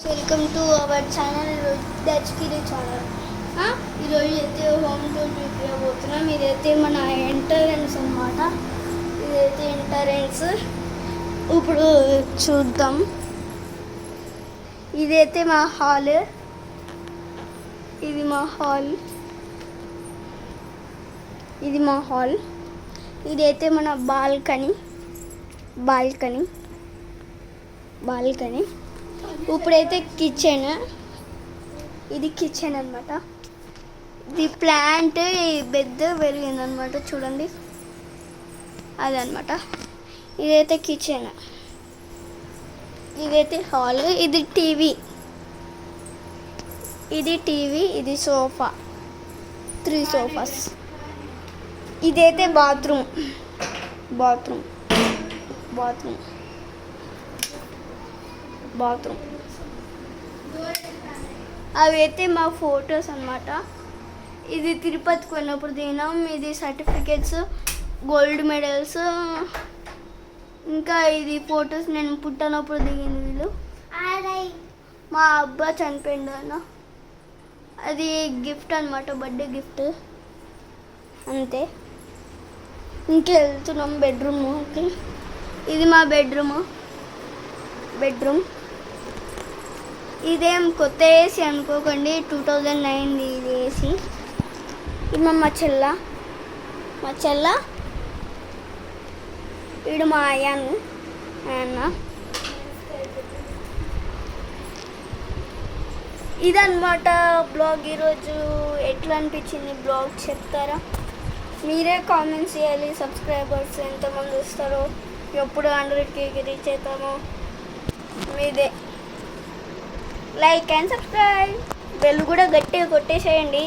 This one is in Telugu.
వెల్కమ్ టు అవర్ ఛానల్ దచ్కిరి ఛానల్. ఈరోజు అయితే హోమ్ టూర్ చూపించబోతున్నాం. ఇదైతే మన ఎంట్రన్స్ అన్నమాట. ఇదైతే ఎంట్రన్స్. ఇప్పుడు చూద్దాం. ఇదైతే మా హాల్. ఇది మా హాల్. ఇది మా హాల్. ఇదైతే మన బాల్కనీ. ఇప్పుడైతే కిచెన్. ఇది కిచెన్ అన్నమాట. ఇది ప్లాంట్ పెద్ద పెరిగిందనమాట, చూడండి అదనమాట. ఇదైతే కిచెన్, ఇదైతే హాల్. ఇది టీవీ, ఇది సోఫా, 3 సోఫాస్. ఇదైతే బాత్రూమ్. అవి అయితే మా ఫొటోస్ అన్నమాట. ఇది తిరుపతికి పోయినప్పుడు దిగినాం. ఇది సర్టిఫికేట్స్, గోల్డ్ మెడల్స్, ఇంకా ఇది ఫొటోస్ నేను పుట్టినప్పుడు దిగింది. వీళ్ళు మా అబ్బా చనిపోయిండు అన్న. అది గిఫ్ట్ అన్నమాట, బర్త్డే గిఫ్ట్ అంతే. ఇంకెళ్తున్నాం బెడ్రూమ్కి. ఇది మా బెడ్రూమ్. ఇదేం కొత్త ఏసీ అనుకోకండి, 2009 ఇది ఏసీ. ఇది మా చెల్ల. వీడు మా అన్న. ఇదన్నమాట బ్లాగ్. ఈరోజు ఎట్లా అనిపించింది బ్లాగ్ చెప్తారా? మీరే కామెంట్స్ చేయాలి. సబ్స్క్రైబర్స్ ఎంతమంది వస్తారో, ఎప్పుడు 100K రీచ్ అవుతామో మీదే. లైక్ అండ్ సబ్స్క్రైబ్, బెల్ కూడా గట్టిగా కొట్టేసేయండి.